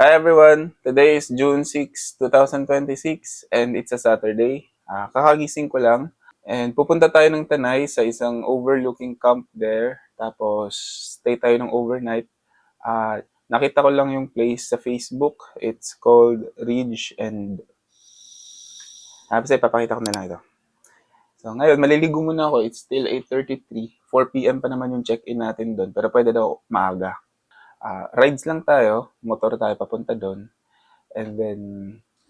Hi everyone! Today is June 6, 2026 and it's a Saturday. Kakagising ko lang and pupunta tayo ng Tanay sa isang overlooking camp there. Tapos stay tayo ng overnight. Nakita ko lang yung place sa Facebook. It's called Ridge and... Kasi papakita ko na lang ito. So ngayon, maliligo muna ako. It's still 8:33. 4 p.m. pa naman yung check-in natin doon. Pero pwede daw maaga. Rides lang tayo, motor tayo papunta doon, and then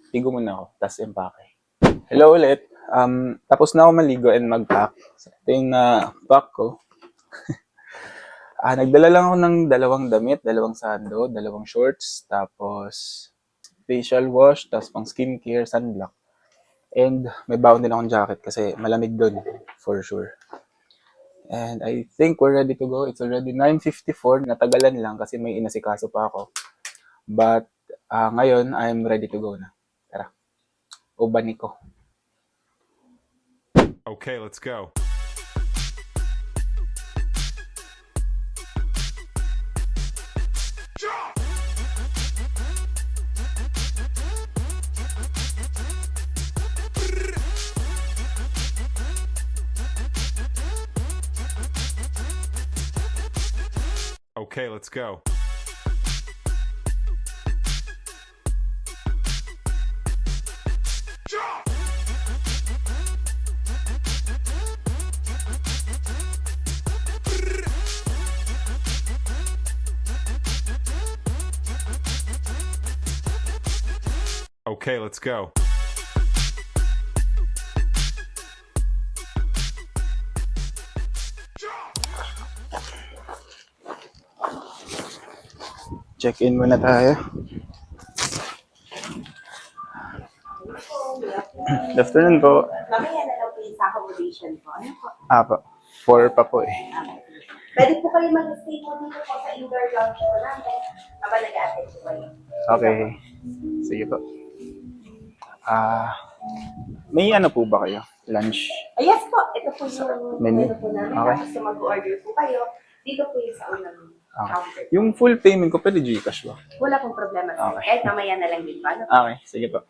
ligo muna ako, tas empake. Hello ulit. Tapos na ako maligo and mag-pack. So, ito yung pack ko. Nagdala lang ako ng dalawang damit, dalawang sando, dalawang shorts, tapos facial wash, tapos pang skincare, sunblock. And may baon din akong jacket kasi malamig doon, for sure. And I think we're ready to go. It's already 9:54. Natagalan lang kasi may inasikaso pa ako. But ngayon, I'm ready to go na. Tara. Ubani ko. Okay, let's go. Okay, let's go. Okay, let's go. Check-in muna tayo. Good afternoon po. Mamaya na lang po yung sa accommodation po. Ano po? Po. 4 pa po eh. Pwede po kayo mag-stay po dito po sa indoor lounge po namin habang nag-a-attend po kayo. Okay. Sige po. May ano po ba kayo? Lunch? Yes po, ito po yung Menu? menu po namin. Okay. Tapos kung mag-order po kayo, dito po yung sa unang counter. Yung full payment ko, pwede Gcash ba? Wala pong problema sir. Okay. Kahit mamaya na lang din po. Ano? Okay, sige po.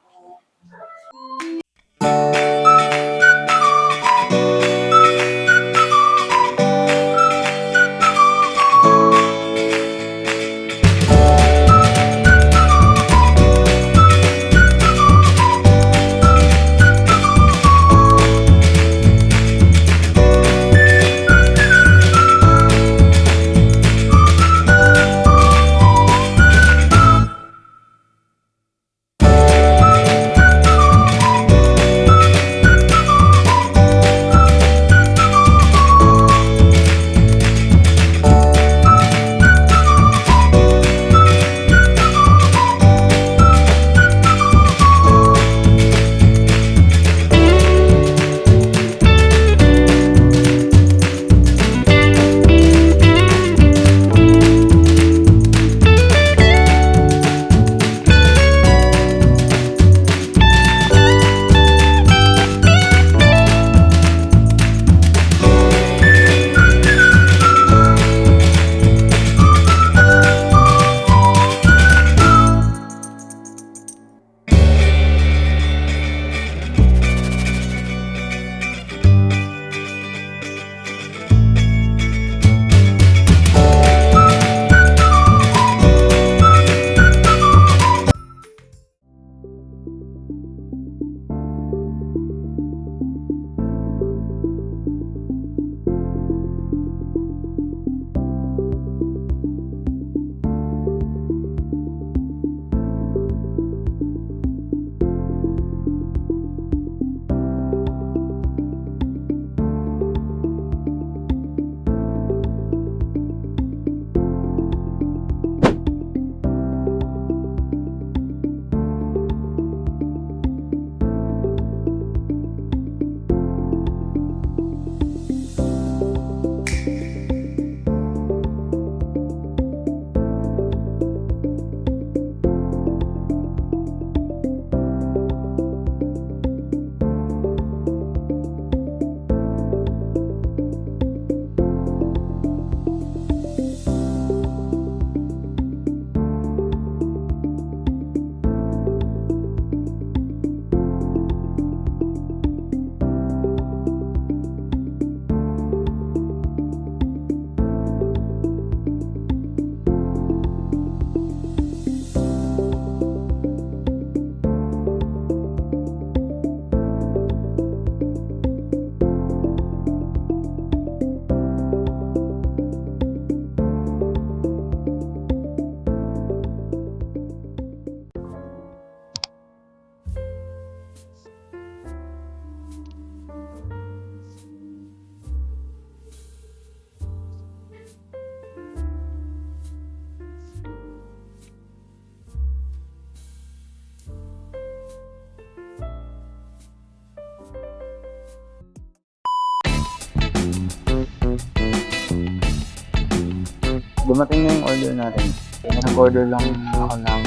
dumating na yung order natin. Nag-order lang ako ng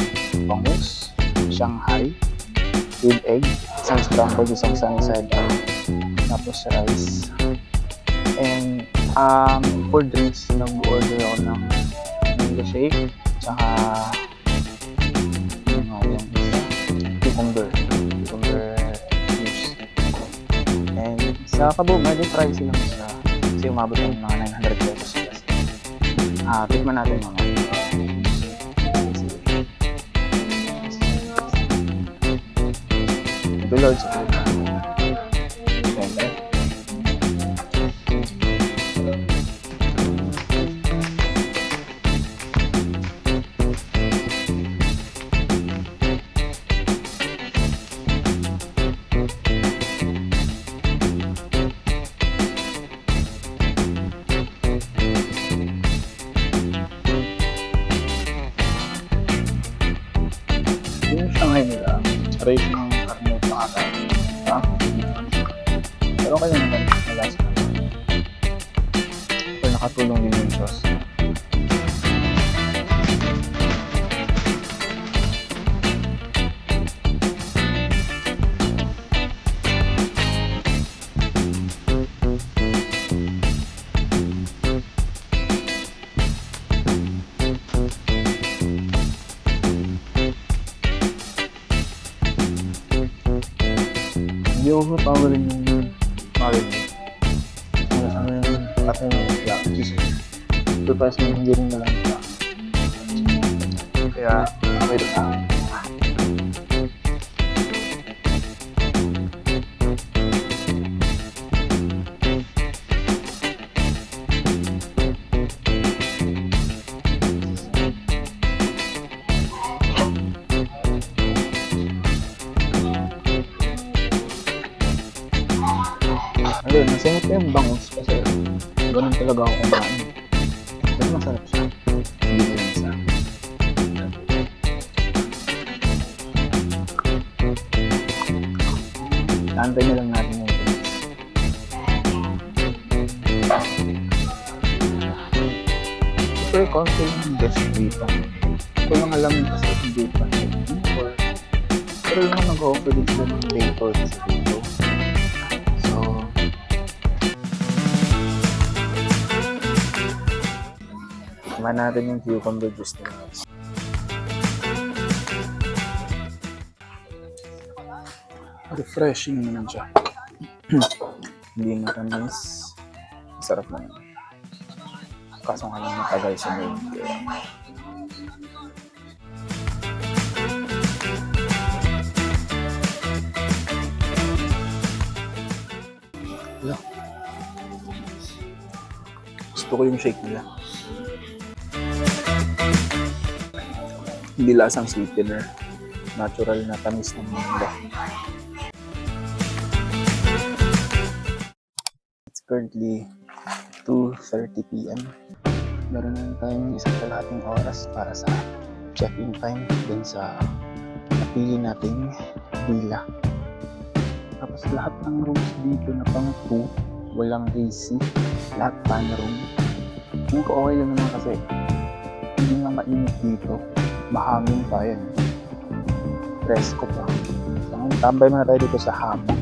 bangus, Shanghai, with egg, isang scrambled, isang sunny side up, tapos rice. And for drinks, nag-order ako ng mango shake, tsaka yung isa, cucumber juice. And sa Kabu, medyo pricey lang siya kasi umabot ng mga 900 pesos plus. Tikman natin mga ito Lord sa Kabu. Siyempre. Yung Shanghai nila, rate ng karne at saka pero okay naman, malas na. Pero nakatulong din yung sauce. Hindi ako pawarin yung marinade. Ano yung pati yung black cheese. Pagpas mo hindi rin na lang ito. Kaya, okay ito sa akin. Ayun, nasimot ko yung bangus kasi ganun talaga ako kumain. Pero masarap siya. Hindi mo lang isa. Naantay na lang natin yung drinks. Super comfy yung guest dito. Ito lang alam kasi hindi pa. Pero lang nag-offer din sila ng bacon sa dito. Tama natin yung cucumber juice nila. Refreshing naman siya. Hindi matamis. Masarap naman. Kaso nga lang matagal sa main. Gusto ko yung shake nila. Hindi lasang sweetener. Natural na tamis ng mango. It's currently 2:30 PM. Meron na tayong isang kalahating oras para sa check-in time dun sa napili nating villa. Tapos lahat ng rooms dito na pang 2, walang AC, lahat pan room. Hindi ko okay lang naman kasi hindi na mainit dito. Mahangin pa yan. Presko pa. So, tambay muna tayo dito sa hammock.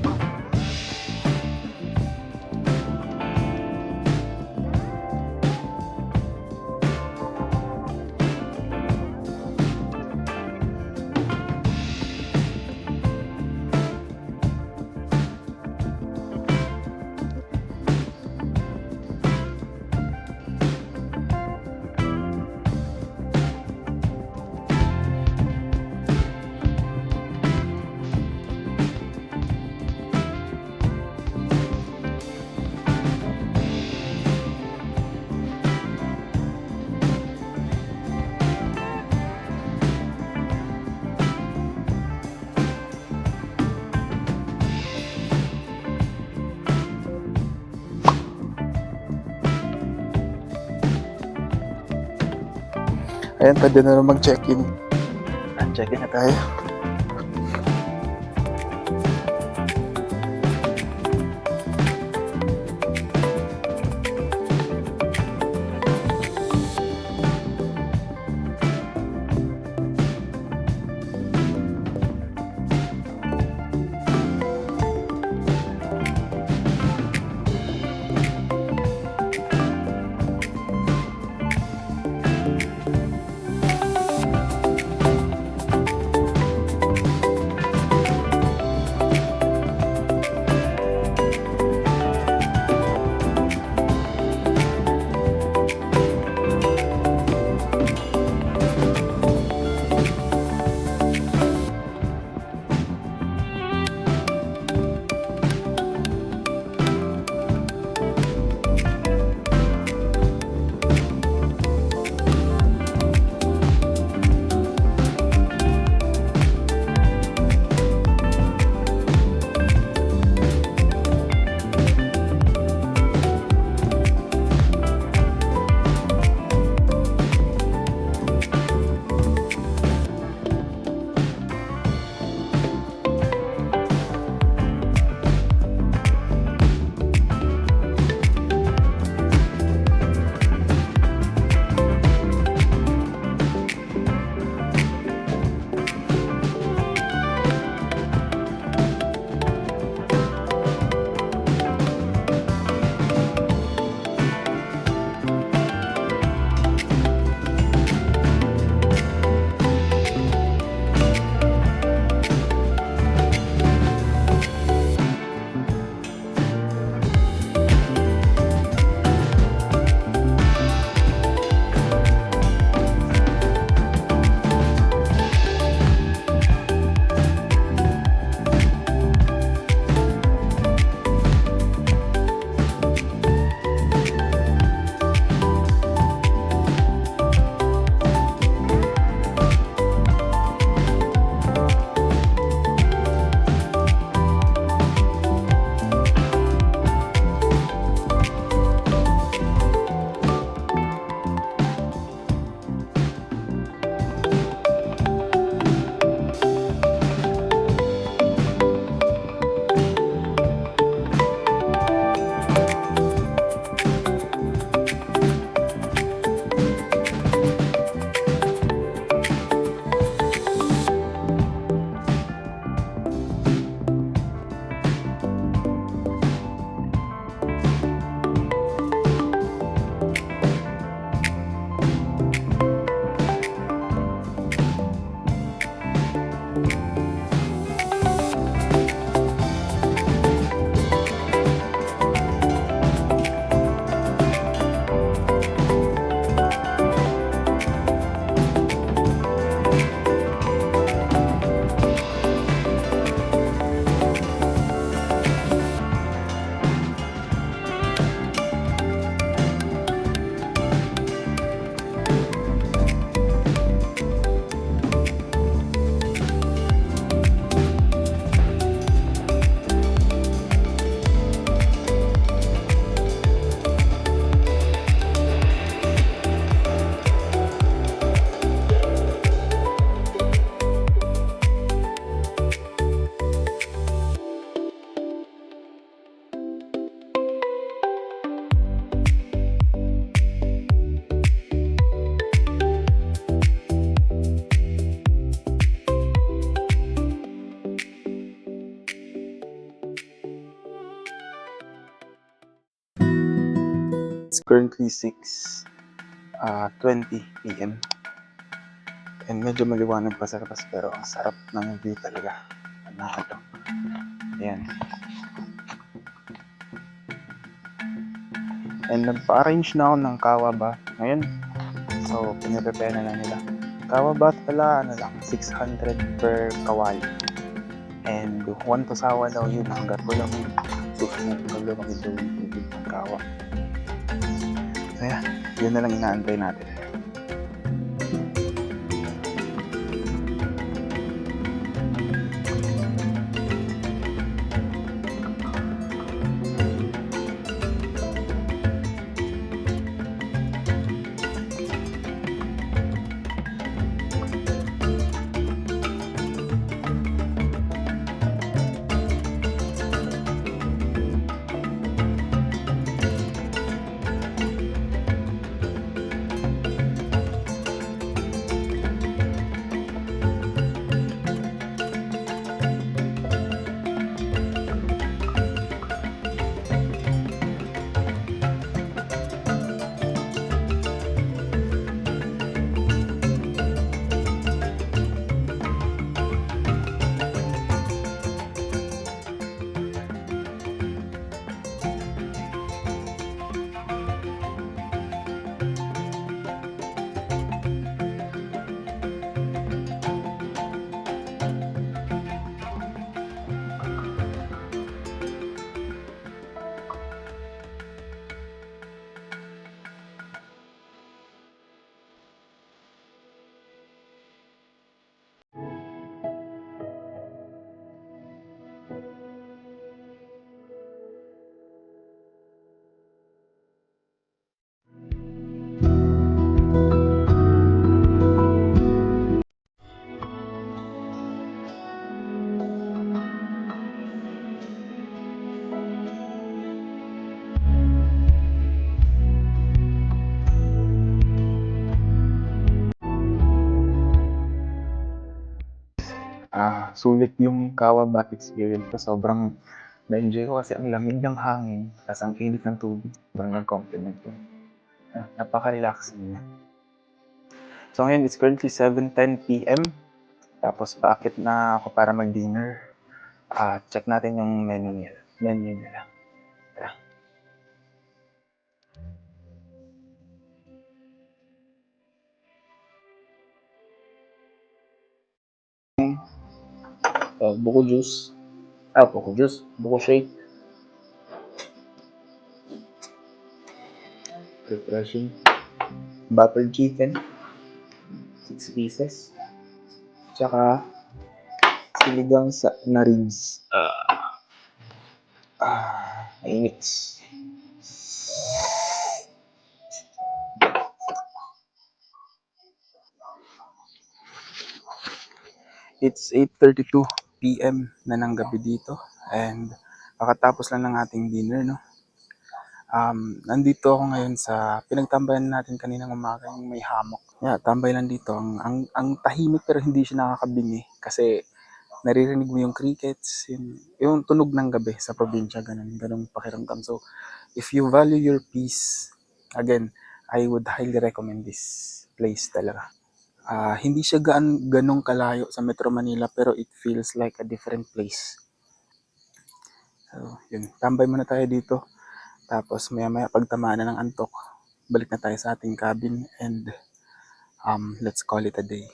Ayan, pwede na rin mag-check-in. Check-in na tayo. It's currently 6:20 p.m. And medyo maliwanag pa sa labas pero ang sarap ng view talaga. Nakakatawa. Ayan. And nagpa-arrange na ako ng kawa bath ngayon. So, piniprepare na lang nila. Kawa bath pala, 600 per kawali. And 1 to sawa daw yun hanggat wala mo susunod na lumaki daw yung tubig ng kawa. So, yeah. Yun na lang inaantay natin. Sulit yung Kawa Bath experience ko. Sobrang na-enjoy ko kasi ang lamig ng hangin, tapos ang init ng tubig. Sobrang nag-compliment ko. Napaka-relaxing niya. So ngayon, it's currently 7:10 p.m. Tapos paakit na ako para mag-dinner. Check natin yung menu nila. Tara. Buko shake. Refreshing. Butter chicken. 6 pieces. Tsaka sinigang na ribs. Mainit. It's 8:32 p.m. na ng gabi dito and kakatapos lang ng ating dinner, no? Nandito ako ngayon sa pinagtambayan natin kaninang umaga yung may hammock. Yeah, tambay lang dito. Ang tahimik pero hindi siya nakakabingi kasi naririnig mo yung crickets, yung tunog ng gabi sa probinsya, ganun pakiramdam. So, if you value your peace, again, I would highly recommend this place talaga. Hindi siya ganong kalayo sa Metro Manila pero it feels like a different place. So, yun. Tambay muna tayo dito. Tapos maya-maya pagtamaan na ng antok, balik na tayo sa ating cabin and let's call it a day.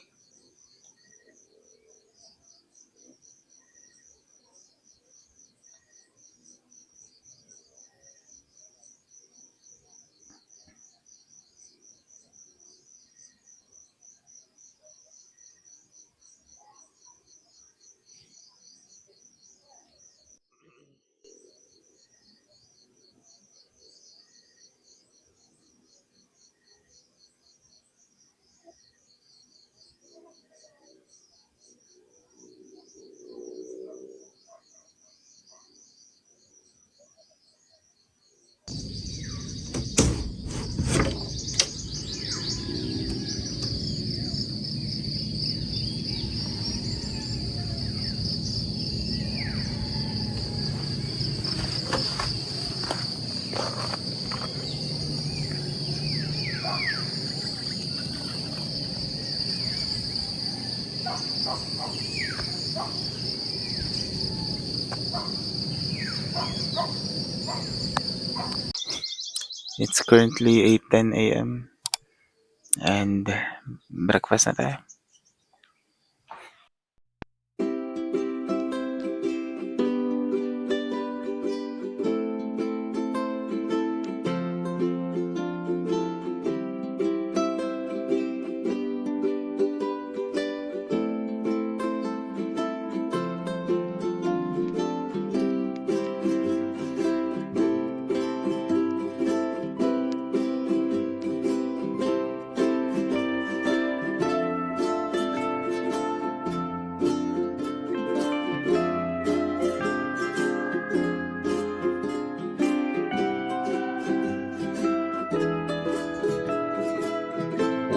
It's currently 8:10 a.m. and breakfast na tayo.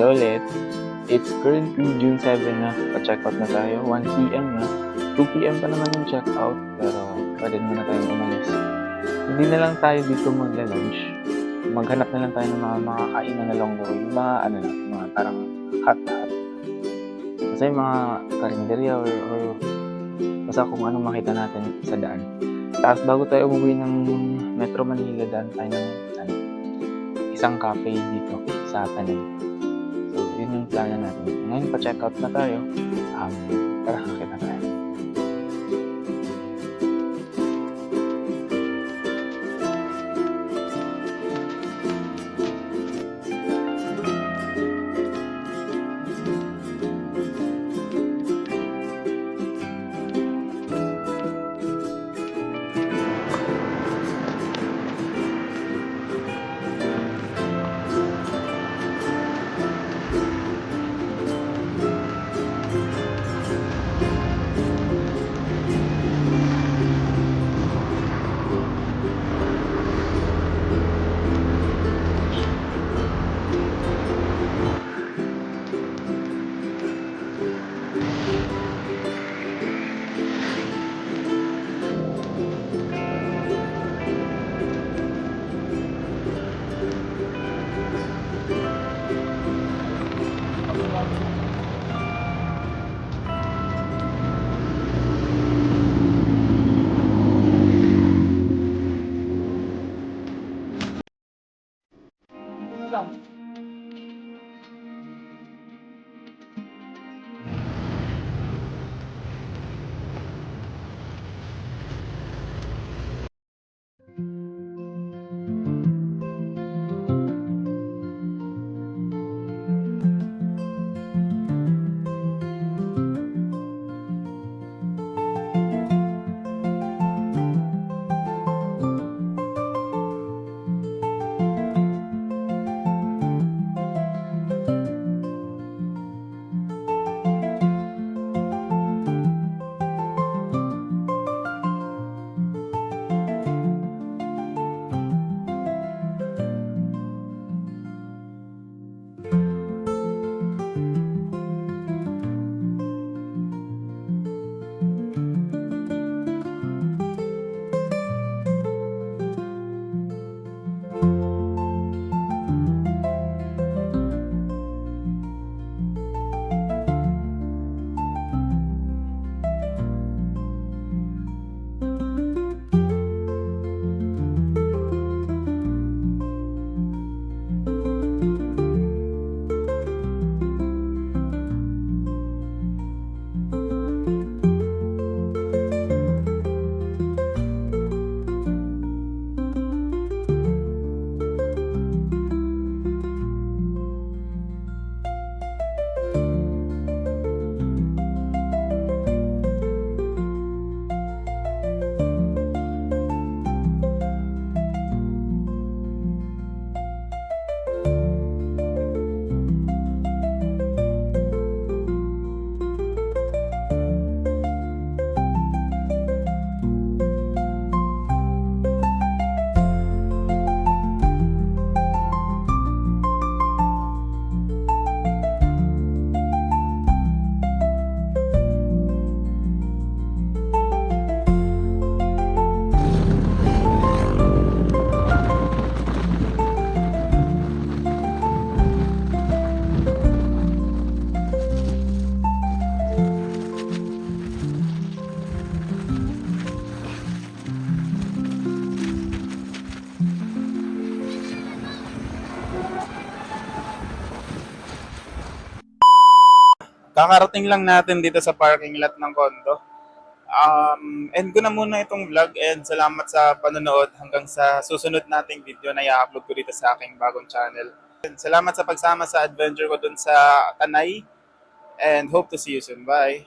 Hello ulit. It's currently June 7 na. Pa-check out na tayo. 1 p.m. na. 2 p.m. pa naman yung check out. Pero pwede muna tayong umalis. Hindi na lang tayo dito magla-lunch. Maghanap na lang tayo ng mga makakainan na longgo. Yung mga ano na, mga parang hot-hot. Kasi yung mga karinderya or basta kung anong makita natin sa daan. Tapos bago tayo umuwi ng Metro Manila, daan tayo ng isang cafe dito sa Tanay. So, yun yung plano natin. Ngayon, pa-check out na tayo. Tara, nakita tayo. Kakarating lang natin dito sa parking lot ng condo. End ko na muna itong vlog and salamat sa panonood hanggang sa susunod nating video na i-upload ko dito sa aking bagong channel. And salamat sa pagsama sa adventure ko dun sa Tanay and hope to see you soon. Bye!